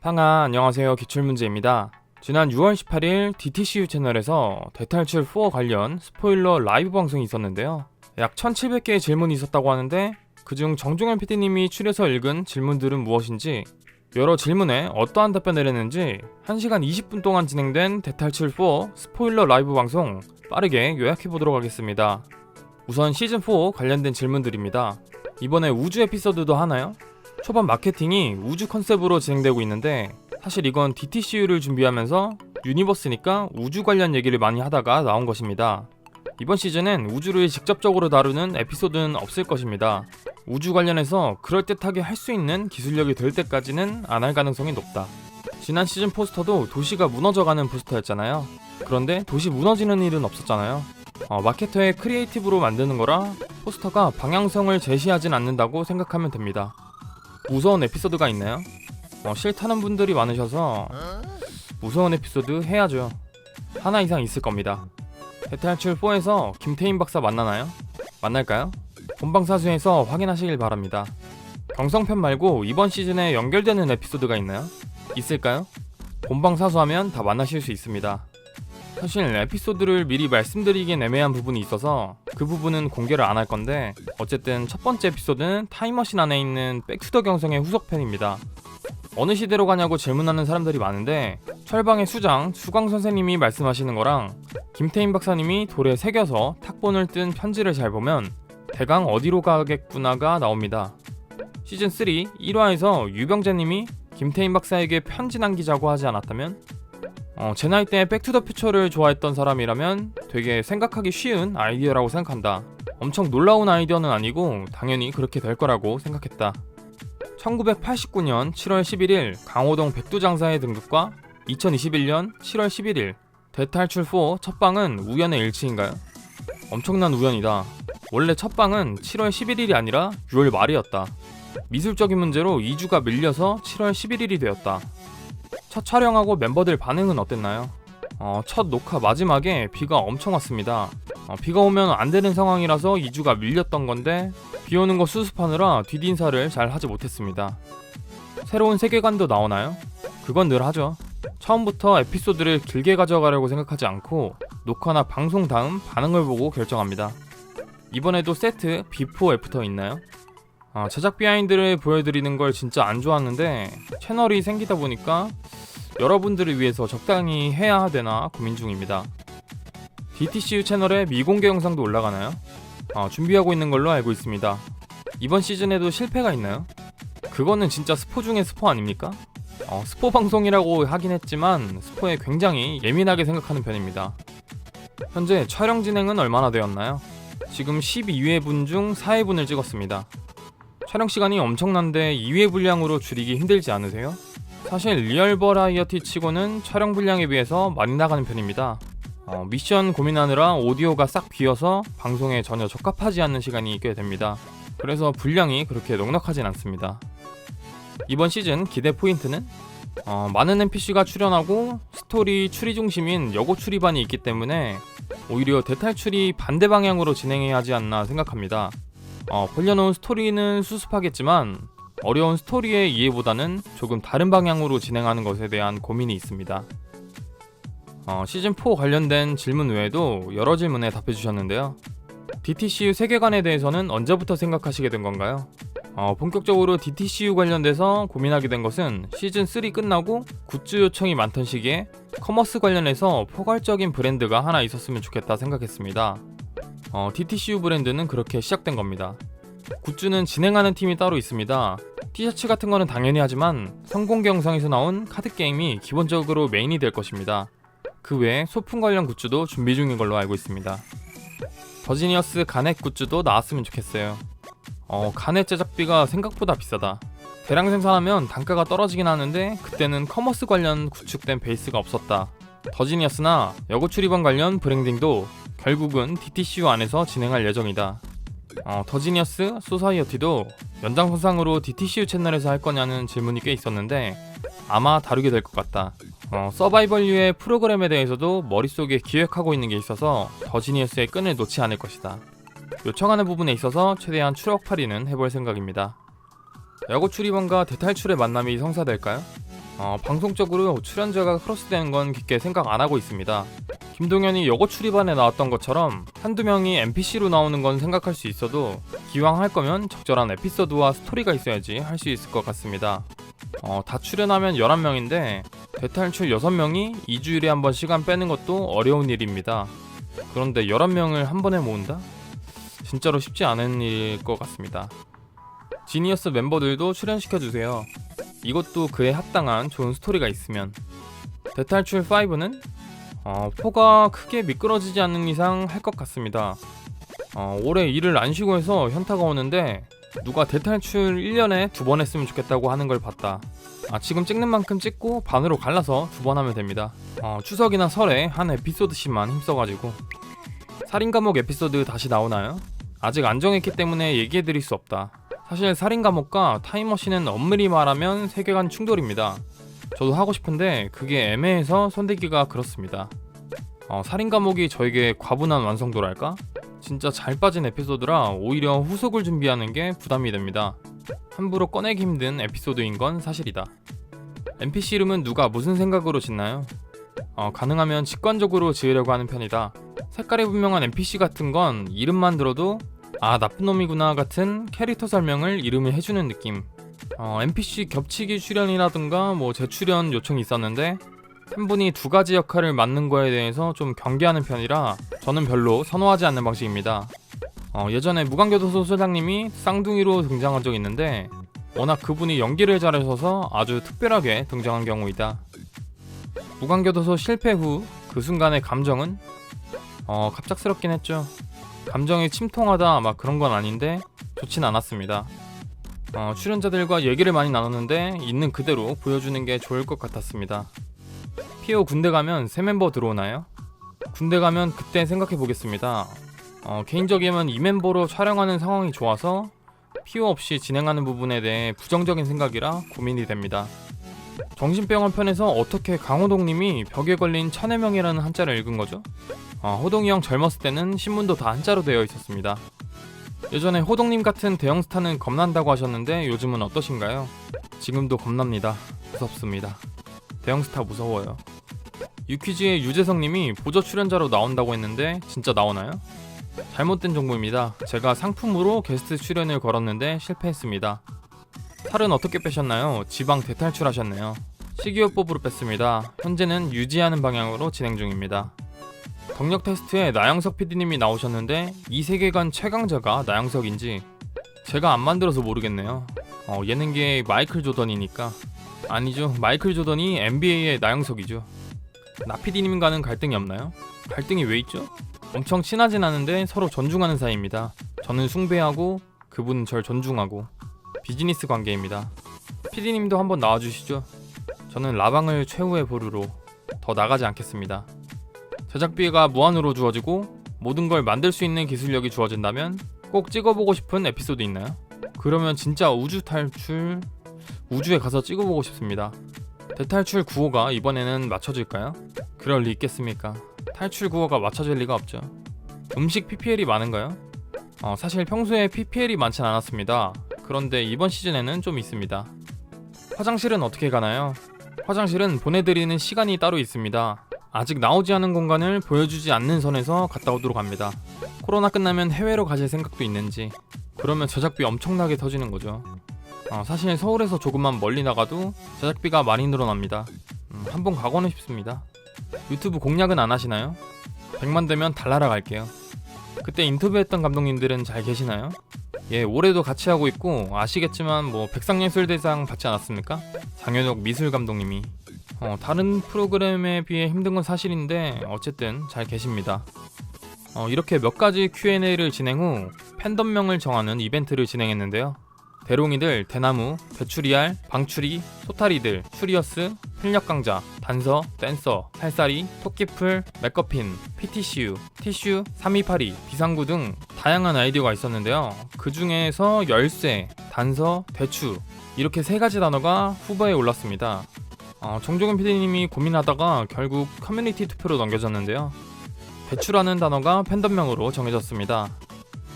안녕하세요. 기출문제입니다. 지난 6월 18일 DTCU 채널에서 대탈출 4 관련 스포일러 라이브 방송이 있었는데요. 약 1700개의 질문이 있었다고 하는데 그중 정종현 PD님이 추려서 읽은 질문들은 무엇인지, 여러 질문에 어떠한 답변을 했는지 1시간 20분 동안 진행된 대탈출 4 스포일러 라이브 방송 빠르게 요약해보도록 하겠습니다. 우선 시즌4 관련된 질문들입니다. 이번에 우주 에피소드도 하나요? 초반 마케팅이 우주 컨셉으로 진행되고 있는데 사실 이건 DTCU를 준비하면서 유니버스니까 우주 관련 얘기를 많이 하다가 나온 것입니다. 이번 시즌엔 우주를 직접적으로 다루는 에피소드는 없을 것입니다. 우주 관련해서 그럴듯하게 할 수 있는 기술력이 될 때까지는 안 할 가능성이 높다. 지난 시즌 포스터도 도시가 무너져가는 포스터였잖아요. 그런데 도시 무너지는 일은 없었잖아요. 마케터의 크리에이티브로 만드는 거라 포스터가 방향성을 제시하진 않는다고 생각하면 됩니다. 무서운 에피소드가 있나요? 싫다는 분들이 많으셔서 무서운 에피소드 해야죠. 하나 이상 있을 겁니다. 대탈출 4에서 김태인 박사 만나나요? 만날까요? 본방사수에서 확인하시길 바랍니다. 경성편 말고 이번 시즌에 연결되는 에피소드가 있나요? 있을까요? 본방사수하면 다 만나실 수 있습니다. 사실 에피소드를 미리 말씀드리긴 애매한 부분이 있어서 그 부분은 공개를 안 할 건데, 어쨌든 첫 번째 에피소드는 타임머신 안에 있는 백투더 경성의 후속편입니다. 어느 시대로 가냐고 질문하는 사람들이 많은데 철방의 수장 수광 선생님이 말씀하시는 거랑 김태인 박사님이 돌에 새겨서 탁본을 뜬 편지를 잘 보면 대강 어디로 가겠구나가 나옵니다. 시즌3 1화에서 유병재님이 김태인 박사에게 편지 남기자고 하지 않았다면? 제 나이 때 백투더퓨처를 좋아했던 사람이라면 되게 생각하기 쉬운 아이디어라고 생각한다. 엄청 놀라운 아이디어는 아니고 당연히 그렇게 될 거라고 생각했다. 1989년 7월 11일 강호동 백두장사의 등극과 2021년 7월 11일 대탈출 4 첫방은 우연의 일치인가요? 엄청난 우연이다. 원래 첫방은 7월 11일이 아니라 6월 말이었다. 미술적인 문제로 2주가 밀려서 7월 11일이 되었다. 첫 촬영하고 멤버들 반응은 어땠나요? 첫 녹화 마지막에 비가 엄청 왔습니다. 비가 오면 안 되는 상황이라서 2주가 밀렸던 건데 비 오는 거 수습하느라 뒷인사를 잘 하지 못했습니다. 새로운 세계관도 나오나요? 그건 늘 하죠. 처음부터 에피소드를 길게 가져가려고 생각하지 않고 녹화나 방송 다음 반응을 보고 결정합니다. 이번에도 세트 비포 애프터 있나요? 제작 비하인드를 보여드리는 걸 진짜 안 좋아하는데 채널이 생기다 보니까 여러분들을 위해서 적당히 해야 되나 고민 중입니다. DTCU 채널에 미공개 영상도 올라가나요? 준비하고 있는 걸로 알고 있습니다. 이번 시즌에도 실패가 있나요? 그거는 진짜 스포 중에 스포 아닙니까? 스포 방송이라고 하긴 했지만 스포에 굉장히 예민하게 생각하는 편입니다. 현재 촬영 진행은 얼마나 되었나요? 지금 12회분 중 4회분을 찍었습니다. 촬영 시간이 엄청난데 2회 분량으로 줄이기 힘들지 않으세요? 사실 리얼 버라이어티 치고는 촬영 분량에 비해서 많이 나가는 편입니다. 미션 고민하느라 오디오가 싹 비어서 방송에 전혀 적합하지 않는 시간이 꽤 됩니다. 그래서 분량이 그렇게 넉넉하진 않습니다. 이번 시즌 기대 포인트는? 많은 NPC가 출연하고 스토리 추리 중심인 여고 추리반이 있기 때문에 오히려 대탈출이 반대 방향으로 진행해야 하지 않나 생각합니다. 벌려놓은 스토리는 수습하겠지만 어려운 스토리의 이해보다는 조금 다른 방향으로 진행하는 것에 대한 고민이 있습니다. 시즌4 관련된 질문 외에도 여러 질문에 답해주셨는데요. DTCU 세계관에 대해서는 언제부터 생각하시게 된 건가요? 본격적으로 DTCU 관련돼서 고민하게 된 것은 시즌3 끝나고 굿즈 요청이 많던 시기에 커머스 관련해서 포괄적인 브랜드가 하나 있었으면 좋겠다 생각했습니다. DTCU 브랜드는 그렇게 시작된 겁니다. 굿즈는 진행하는 팀이 따로 있습니다. 티셔츠 같은 거는 당연히 하지만 성공개 영상에서 나온 카드게임이 기본적으로 메인이 될 것입니다. 그 외에 소품 관련 굿즈도 준비 중인 걸로 알고 있습니다. 더지니어스 가넷 굿즈도 나왔으면 좋겠어요. 가넷 제작비가 생각보다 비싸다. 대량 생산하면 단가가 떨어지긴 하는데 그때는 커머스 관련 구축된 베이스가 없었다. 더지니어스나 여고 출입원 관련 브랜딩도 결국은 DTCU 안에서 진행할 예정이다. 더지니어스 소사이어티도 연장선상으로 DTCU 채널에서 할 거냐는 질문이 꽤 있었는데 아마 다루게 될 것 같다. 서바이벌류의 프로그램에 대해서도 머릿속에 기획하고 있는 게 있어서 더지니어스의 끈을 놓지 않을 것이다. 요청하는 부분에 있어서 최대한 추력팔이는 해볼 생각입니다. 야구 출입원과 대탈출의 만남이 성사될까요? 방송적으로 출연자가 크로스되는 건 깊게 생각 안 하고 있습니다. 김동현이 여고 출입반에 나왔던 것처럼 한두 명이 NPC로 나오는 건 생각할 수 있어도 기왕 할 거면 적절한 에피소드와 스토리가 있어야지 할 수 있을 것 같습니다. 다 출연하면 11명인데 대탈출 6명이 2주일에 한 번 시간 빼는 것도 어려운 일입니다. 그런데 11명을 한 번에 모은다? 진짜로 쉽지 않은 일일 것 같습니다. 지니어스 멤버들도 출연시켜주세요. 이것도 그에 합당한 좋은 스토리가 있으면. 대탈출 5는 4가 크게 미끄러지지 않는 이상 할 것 같습니다. 올해 일을 안 쉬고 해서 현타가 오는데 누가 대탈출 1년에 2번 했으면 좋겠다고 하는 걸 봤다. 지금 찍는 만큼 찍고 반으로 갈라서 2번 하면 됩니다. 추석이나 설에 한 에피소드씩만 힘써가지고. 살인감옥 에피소드 다시 나오나요? 아직 안 정했기 때문에 얘기해드릴 수 없다. 사실 살인감옥과 타임머신은 엄밀히 말하면 세계관 충돌입니다. 저도 하고 싶은데 그게 애매해서 손대기가 그렇습니다. 살인감옥이 저에게 과분한 완성도랄까? 진짜 잘 빠진 에피소드라 오히려 후속을 준비하는 게 부담이 됩니다. 함부로 꺼내기 힘든 에피소드인 건 사실이다. NPC 이름은 누가 무슨 생각으로 짓나요? 가능하면 직관적으로 지으려고 하는 편이다. 색깔이 분명한 NPC 같은 건 이름만 들어도 나쁜 놈이구나 같은 캐릭터 설명을 이름에 해주는 느낌. NPC 겹치기 출연이라든가 재출연 요청이 있었는데 한 분이 2가지 역할을 맡는 거에 대해서 좀 경계하는 편이라 저는 별로 선호하지 않는 방식입니다. 예전에 무간교도소 소장님이 쌍둥이로 등장한 적이 있는데 워낙 그분이 연기를 잘하셔서 아주 특별하게 등장한 경우이다. 무간교도소 실패 후 그 순간의 감정은 갑작스럽긴 했죠. 감정이 침통하다 그런 건 아닌데 좋진 않았습니다. 출연자들과 얘기를 많이 나눴는데 있는 그대로 보여주는 게 좋을 것 같았습니다. 피오 군대 가면 새 멤버 들어오나요? 군대 가면 그때 생각해 보겠습니다. 개인적이면 이 멤버로 촬영하는 상황이 좋아서 피오 없이 진행하는 부분에 대해 부정적인 생각이라 고민이 됩니다. 정신병원 편에서 어떻게 강호동님이 벽에 걸린 천해명이라는 한자를 읽은 거죠? 호동이 형 젊었을 때는 신문도 다 한자로 되어 있었습니다. 예전에 호동님 같은 대형 스타는 겁난다고 하셨는데 요즘은 어떠신가요? 지금도 겁납니다. 무섭습니다. 대형 스타 무서워요. 유퀴즈의 유재성님이 보조 출연자로 나온다고 했는데 진짜 나오나요? 잘못된 정보입니다. 제가 상품으로 게스트 출연을 걸었는데 실패했습니다. 살은 어떻게 빼셨나요? 지방 대탈출하셨네요. 식이요법으로 뺐습니다. 현재는 유지하는 방향으로 진행 중입니다. 덕력 테스트에 나영석 PD님이 나오셨는데 이 세계관 최강자가 나영석인지 제가 안 만들어서 모르겠네요. 예능계의 마이클 조던이니까. 아니죠, 마이클 조던이 NBA의 나영석이죠. 나 PD님과는 갈등이 없나요? 갈등이 왜 있죠? 엄청 친하진 않은데 서로 존중하는 사이입니다. 저는 숭배하고 그분은 절 존중하고 비즈니스 관계입니다. PD님도 한번 나와주시죠. 저는 라방을 최후의 보루로 더 나가지 않겠습니다. 제작비가 무한으로 주어지고 모든 걸 만들 수 있는 기술력이 주어진다면 꼭 찍어보고 싶은 에피소드 있나요? 그러면 진짜 우주 탈출, 우주에 가서 찍어보고 싶습니다. 대탈출 9호가 이번에는 맞춰질까요? 그럴 리 있겠습니까? 탈출 9호가 맞춰질 리가 없죠. 음식 PPL이 많은가요? 사실 평소에 PPL이 많진 않았습니다. 그런데 이번 시즌에는 좀 있습니다. 화장실은 어떻게 가나요? 화장실은 보내드리는 시간이 따로 있습니다. 아직 나오지 않은 공간을 보여주지 않는 선에서 갔다 오도록 합니다. 코로나 끝나면 해외로 가실 생각도 있는지. 그러면 제작비 엄청나게 터지는 거죠. 사실 서울에서 조금만 멀리 나가도 제작비가 많이 늘어납니다. 한번 가고는 싶습니다. 유튜브 공략은 안 하시나요? 100만 되면 달나라 갈게요. 그때 인터뷰했던 감독님들은 잘 계시나요? 예, 올해도 같이 하고 있고 아시겠지만 백상예술대상 받지 않았습니까? 장현욱 미술 감독님이. 다른 프로그램에 비해 힘든 건 사실인데 어쨌든 잘 계십니다. 이렇게 몇 가지 Q&A를 진행 후 팬덤명을 정하는 이벤트를 진행했는데요. 대롱이들, 대나무, 대추리알, 방추리, 소타리들, 추리어스, 필력강자, 단서, 댄서, 살사리, 토끼풀, 맥커핀, PTCU, 티슈, 3282, 비상구 등 다양한 아이디어가 있었는데요. 그 중에서 열쇠, 단서, 대추 이렇게 3가지 단어가 후보에 올랐습니다. 정종훈 PD님이 고민하다가 결국 커뮤니티 투표로 넘겨졌는데요. 대추라는 단어가 팬덤명으로 정해졌습니다.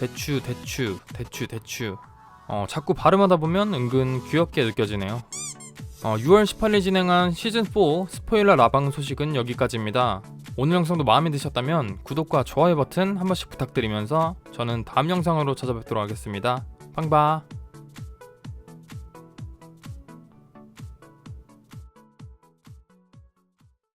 대추. 자꾸 발음하다 보면 은근 귀엽게 느껴지네요. 6월 18일 진행한 시즌4 스포일러 라방 소식은 여기까지입니다. 오늘 영상도 마음에 드셨다면 구독과 좋아요 버튼 한 번씩 부탁드리면서 저는 다음 영상으로 찾아뵙도록 하겠습니다. 빵바.